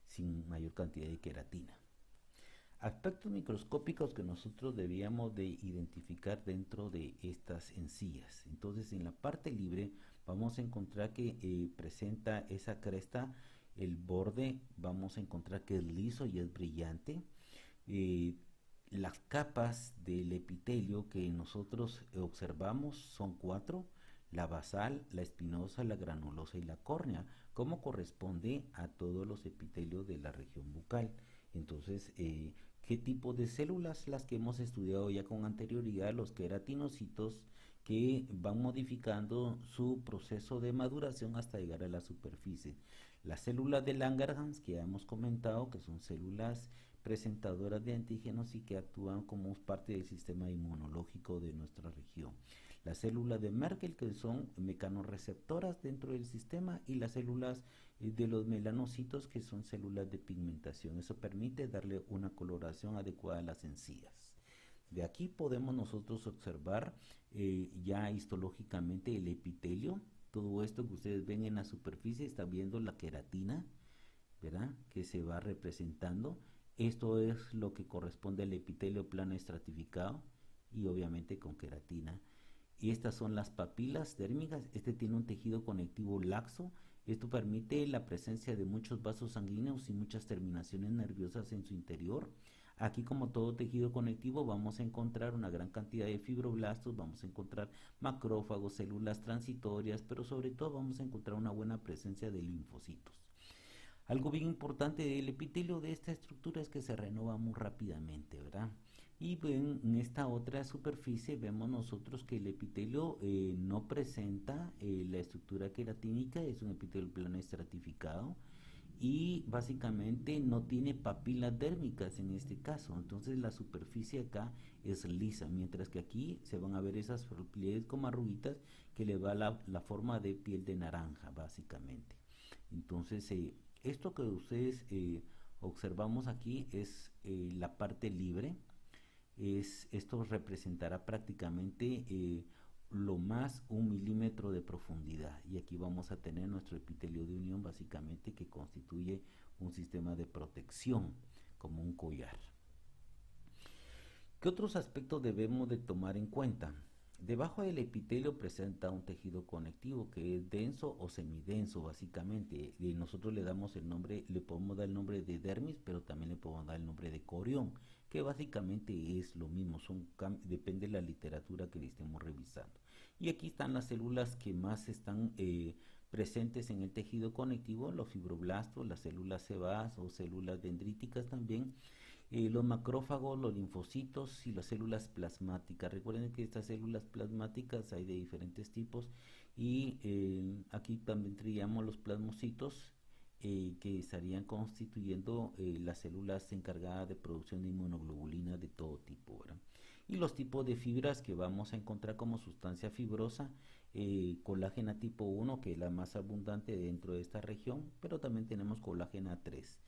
sin mayor cantidad de queratina. Aspectos microscópicos que nosotros debíamos de identificar dentro de estas encías. Entonces, en la parte libre vamos a encontrar que presenta esa cresta, el borde vamos a encontrar que es liso y es brillante. eh, las capas del epitelio que nosotros observamos son cuatro: la basal, la espinosa, la granulosa y la córnea, como corresponde a todos los epitelios de la región bucal. Entonces, ¿qué tipo de células? Las que hemos estudiado ya con anterioridad, los queratinocitos, que van modificando su proceso de maduración hasta llegar a la superficie. Las células de Langerhans, que ya hemos comentado, que son células presentadoras de antígenos y que actúan como parte del sistema inmunológico de nuestra región. Las células de Merkel, que son mecanorreceptoras dentro del sistema, y las células de los melanocitos, que son células de pigmentación. Eso permite darle una coloración adecuada a las encías. De aquí podemos nosotros observar ya histológicamente el epitelio. Todo esto que ustedes ven en la superficie, está viendo la queratina, ¿verdad?, que se va representando. Esto es lo que corresponde al epitelio plano estratificado y obviamente con queratina. Y estas son las papilas dérmicas. Este tiene un tejido conectivo laxo. Esto permite la presencia de muchos vasos sanguíneos y muchas terminaciones nerviosas en su interior. Aquí, como todo tejido conectivo, vamos a encontrar una gran cantidad de fibroblastos, vamos a encontrar macrófagos, células transitorias, pero sobre todo vamos a encontrar una buena presencia de linfocitos. Algo bien importante del epitelio de esta estructura es que se renueva muy rápidamente, ¿verdad? Y en esta otra superficie vemos nosotros que el epitelio no presenta la estructura queratínica, es un epitelio plano estratificado, y básicamente no tiene papilas dérmicas en este caso. Entonces la superficie acá es lisa, mientras que aquí se van a ver esas pliegues como arruguitas que le va la forma de piel de naranja, básicamente. Entonces, esto que ustedes observamos aquí es la parte libre. Esto representará prácticamente lo más 1 milímetro de profundidad, y aquí vamos a tener nuestro epitelio de unión, básicamente, que constituye un sistema de protección como un collar. ¿Qué otros aspectos debemos de tomar en cuenta? Debajo del epitelio presenta un tejido conectivo que es denso o semidenso, básicamente. Y nosotros le damos el nombre, le podemos dar el nombre de dermis, pero también le podemos dar el nombre de corión, que básicamente es lo mismo, depende de la literatura que le estemos revisando. Y aquí están las células que más están presentes en el tejido conectivo: los fibroblastos, las células sebáceas o células dendríticas también, los macrófagos, los linfocitos y las células plasmáticas. Recuerden que estas células plasmáticas hay de diferentes tipos, y aquí también tendríamos los plasmocitos, que estarían constituyendo las células encargadas de producción de inmunoglobulinas de todo tipo, ¿verdad? Y los tipos de fibras que vamos a encontrar como sustancia fibrosa: colágena tipo 1, que es la más abundante dentro de esta región, pero también tenemos colágena 3.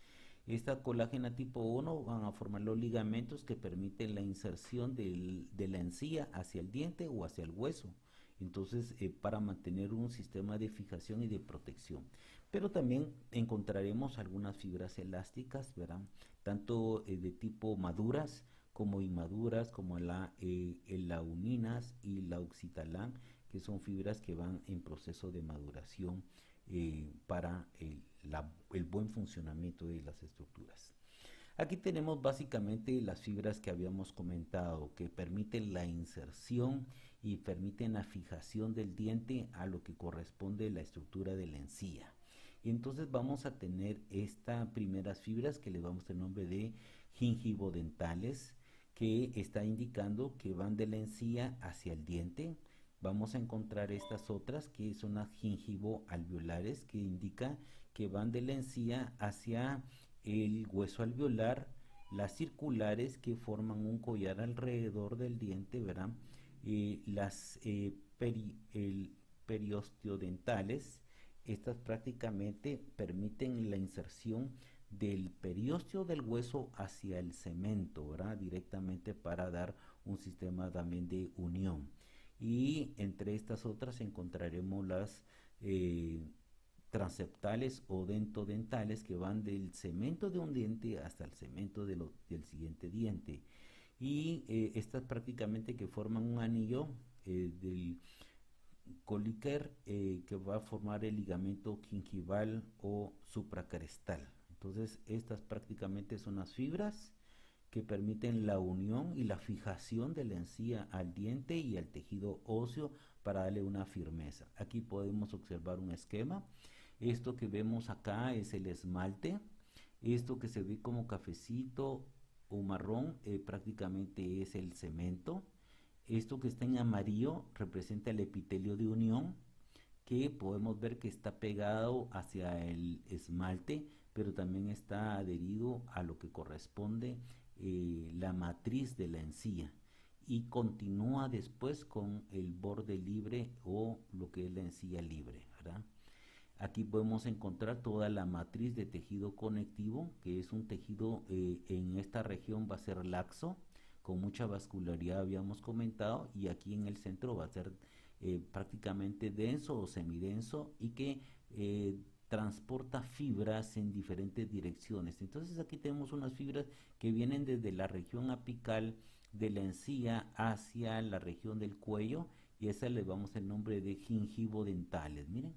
Esta colágena tipo 1 van a formar los ligamentos que permiten la inserción de la encía hacia el diente o hacia el hueso. Entonces, para mantener un sistema de fijación y de protección. Pero también encontraremos algunas fibras elásticas, ¿verdad?, tanto de tipo maduras como inmaduras, como el launinas y la oxitalán, que son fibras que van en proceso de maduración para el buen funcionamiento de las estructuras. Aquí tenemos básicamente las fibras que habíamos comentado, que permiten la inserción y permiten la fijación del diente a lo que corresponde la estructura de la encía. Y entonces vamos a tener estas primeras fibras que le damos el nombre de gingivodentales, que está indicando que van de la encía hacia el diente. Vamos a encontrar estas otras que son las gingivoalveolares, que indica que van de la encía hacia el hueso alveolar. Las circulares, que forman un collar alrededor del diente, ¿verdad? Las periosteodentales, estas prácticamente permiten la inserción del periósteo del hueso hacia el cemento, ¿verdad? Directamente para dar un sistema también de unión. Y entre estas otras encontraremos las transeptales o dentodentales, que van del cemento de un diente hasta el cemento del siguiente diente. Y estas prácticamente que forman un anillo del Colliker, que va a formar el ligamento gingival o supracrestal. Entonces estas prácticamente son las fibras que permiten la unión y la fijación de la encía al diente y al tejido óseo para darle una firmeza. Aquí podemos observar un esquema. Esto que vemos acá es el esmalte. Esto que se ve como cafecito o marrón prácticamente es el cemento. Esto que está en amarillo representa el epitelio de unión, que podemos ver que está pegado hacia el esmalte, pero también está adherido a lo que corresponde la matriz de la encía, y continúa después con el borde libre o lo que es la encía libre, ¿verdad? Aquí podemos encontrar toda la matriz de tejido conectivo, que es un tejido en esta región va a ser laxo, con mucha vascularidad habíamos comentado, y aquí en el centro va a ser prácticamente denso o semidenso, y que transporta fibras en diferentes direcciones. Entonces aquí tenemos unas fibras que vienen desde la región apical de la encía hacia la región del cuello, y a esa le damos el nombre de gingivodentales. Miren,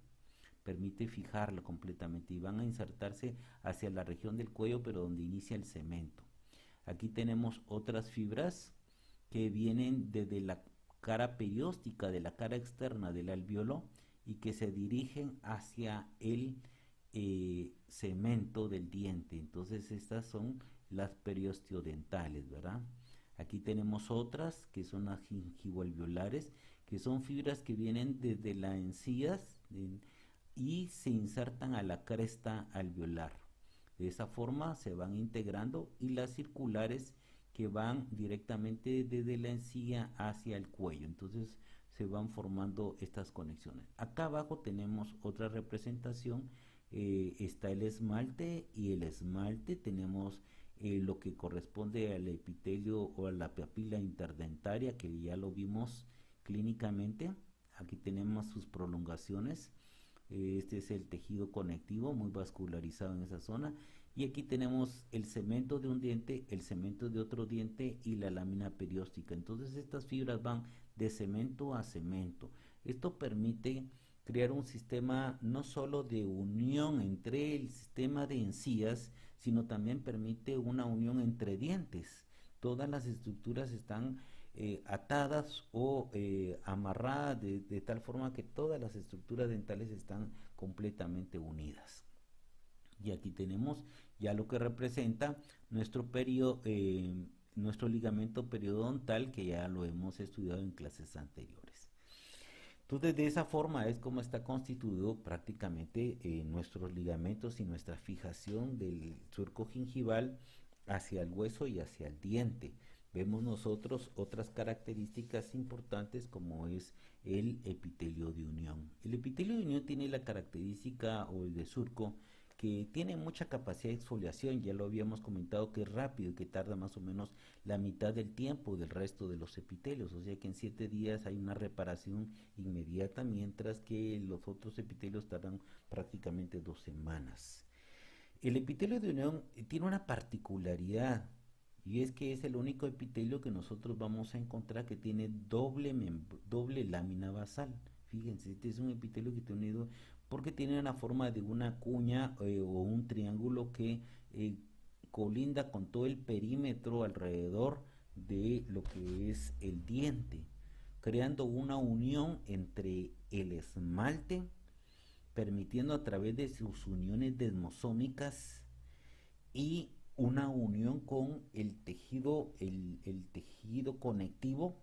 permite fijarlo completamente, y van a insertarse hacia la región del cuello, pero donde inicia el cemento. Aquí tenemos otras fibras que vienen desde la cara perióstica de la cara externa del alveolo, y que se dirigen hacia el cemento del diente. Entonces estas son las periosteodentales, ¿verdad? Aquí tenemos otras que son las gingivoalveolares, que son fibras que vienen desde las encías y se insertan a la cresta alveolar. De esa forma se van integrando, y las circulares, que van directamente desde la encía hacia el cuello. Entonces se van formando estas conexiones. Acá abajo tenemos otra representación. Está el esmalte, y el esmalte tenemos lo que corresponde al epitelio o a la papila interdentaria, que ya lo vimos clínicamente. Aquí tenemos sus prolongaciones. Este es el tejido conectivo muy vascularizado en esa zona, y aquí tenemos el cemento de un diente, el cemento de otro diente y la lámina perióstica. Entonces estas fibras van de cemento a cemento. Esto permite crear un sistema no solo de unión entre el sistema de encías, sino también permite una unión entre dientes. Todas las estructuras están atadas o amarradas de tal forma que todas las estructuras dentales están completamente unidas. Y aquí tenemos ya lo que representa nuestro ligamento periodontal, que ya lo hemos estudiado en clases anteriores. Entonces de esa forma es como está constituido prácticamente nuestros ligamentos y nuestra fijación del surco gingival hacia el hueso y hacia el diente. Vemos nosotros otras características importantes, como es el epitelio de unión. El epitelio de unión tiene la característica, o el de surco, que tiene mucha capacidad de exfoliación. Ya lo habíamos comentado, que es rápido, que tarda más o menos la mitad del tiempo del resto de los epitelios, o sea que en 7 días hay una reparación inmediata, mientras que los otros epitelios tardan prácticamente 2 semanas. El epitelio de unión tiene una particularidad, y es que es el único epitelio que nosotros vamos a encontrar que tiene doble lámina basal. Fíjense, este es un epitelio que tiene porque tiene la forma de una cuña o un triángulo que colinda con todo el perímetro alrededor de lo que es el diente, creando una unión entre el esmalte, permitiendo a través de sus uniones desmosómicas y una unión con el tejido conectivo,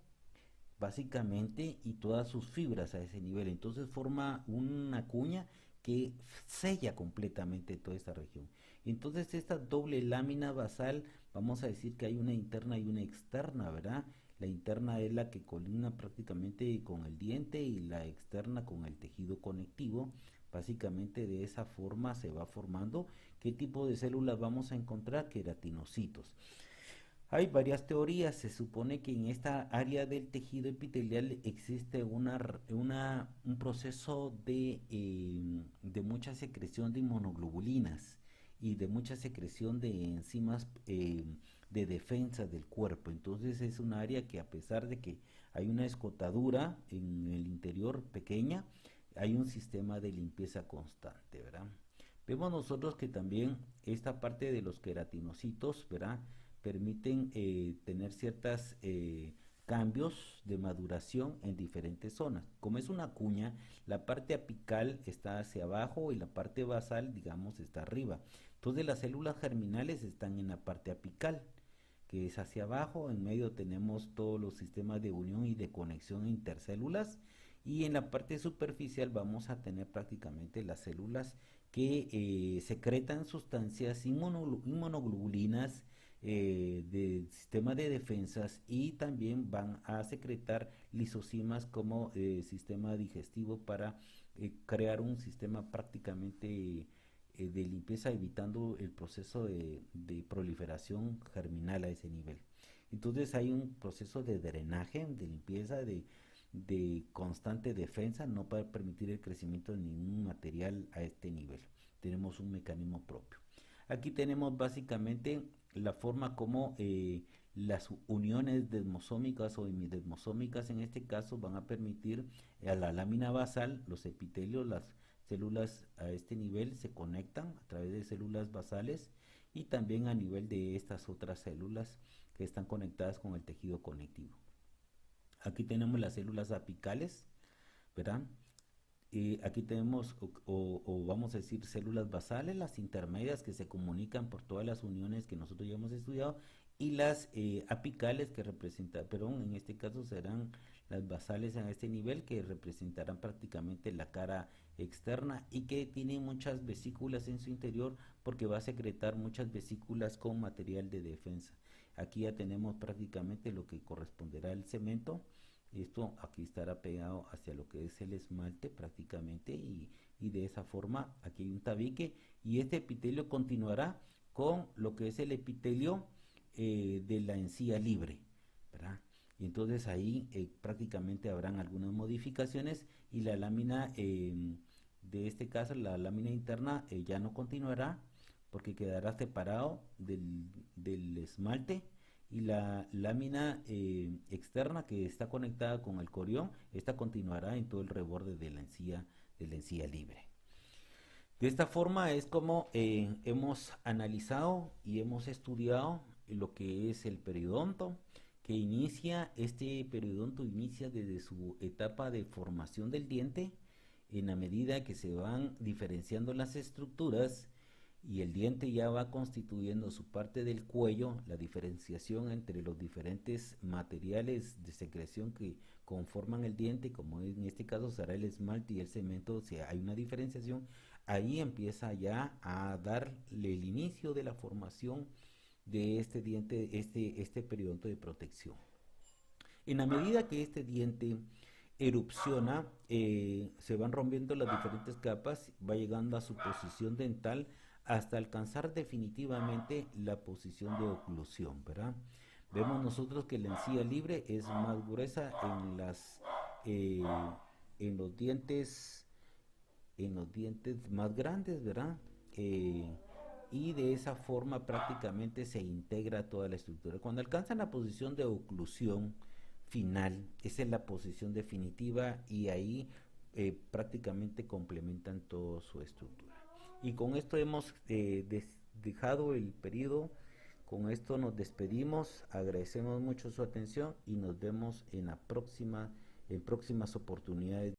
básicamente, y todas sus fibras a ese nivel. Entonces forma una cuña que sella completamente toda esta región. Entonces esta doble lámina basal, vamos a decir que hay una interna y una externa, ¿verdad? La interna es la que colinda prácticamente con el diente y la externa con el tejido conectivo. Básicamente de esa forma se va formando. ¿Qué tipo de células vamos a encontrar? Queratinocitos. Hay varias teorías. Se supone que en esta área del tejido epitelial existe un proceso de mucha secreción de inmunoglobulinas y de mucha secreción de enzimas de defensa del cuerpo. Entonces es un área que, a pesar de que hay una escotadura en el interior pequeña, hay un sistema de limpieza constante, ¿verdad? Vemos nosotros que también esta parte de los queratinocitos, ¿verdad?, permiten tener ciertos cambios de maduración en diferentes zonas. Como es una cuña, la parte apical está hacia abajo y la parte basal, digamos, está arriba. Entonces las células germinales están en la parte apical, que es hacia abajo. En medio tenemos todos los sistemas de unión y de conexión intercélulas, y en la parte superficial vamos a tener prácticamente las células que secretan sustancias inmunoglobulinas del sistema de defensas, y también van a secretar lisocimas como sistema digestivo para crear un sistema prácticamente de limpieza, evitando el proceso de proliferación germinal a ese nivel. Entonces hay un proceso de drenaje, de limpieza, de constante defensa, no para permitir el crecimiento de ningún material a este nivel. Tenemos un mecanismo propio. Aquí tenemos básicamente la forma como las uniones desmosómicas o hemidesmosómicas en este caso van a permitir a la lámina basal, los epitelios, las células a este nivel se conectan a través de células basales, y también a nivel de estas otras células que están conectadas con el tejido conectivo. Aquí tenemos las células apicales, ¿verdad? Aquí tenemos, o vamos a decir, células basales, las intermedias que se comunican por todas las uniones que nosotros ya hemos estudiado, y las apicales que representan, perdón, en este caso serán las basales a este nivel, que representarán prácticamente la cara externa y que tienen muchas vesículas en su interior, porque va a secretar muchas vesículas con material de defensa. Aquí ya tenemos prácticamente lo que corresponderá al cemento. Esto aquí estará pegado hacia lo que es el esmalte prácticamente, y de esa forma aquí hay un tabique, y este epitelio continuará con lo que es el epitelio de la encía libre, ¿verdad? Y entonces ahí prácticamente habrán algunas modificaciones, y la lámina, de este caso la lámina interna ya no continuará, porque quedará separado del esmalte, y la lámina externa que está conectada con el corión, esta continuará en todo el reborde de la encía libre. De esta forma es como hemos analizado y hemos estudiado lo que es el periodonto, que este periodonto inicia desde su etapa de formación del diente, en la medida que se van diferenciando las estructuras y el diente ya va constituyendo su parte del cuello. La diferenciación entre los diferentes materiales de secreción que conforman el diente, como en este caso será el esmalte y el cemento, o sea, hay una diferenciación. Ahí empieza ya a darle el inicio de la formación de este diente, este periodonto de protección. En la medida que este diente erupciona, se van rompiendo las diferentes capas, va llegando a su posición dental hasta alcanzar definitivamente la posición de oclusión, ¿verdad? Vemos nosotros que la encía libre es más gruesa eh, en los dientes más grandes, ¿verdad? Y de esa forma prácticamente se integra toda la estructura. Cuando alcanzan la posición de oclusión final, esa es la posición definitiva, y ahí prácticamente complementan toda su estructura. Y con esto hemos dejado el periodo. Con esto nos despedimos, agradecemos mucho su atención y nos vemos en próximas oportunidades.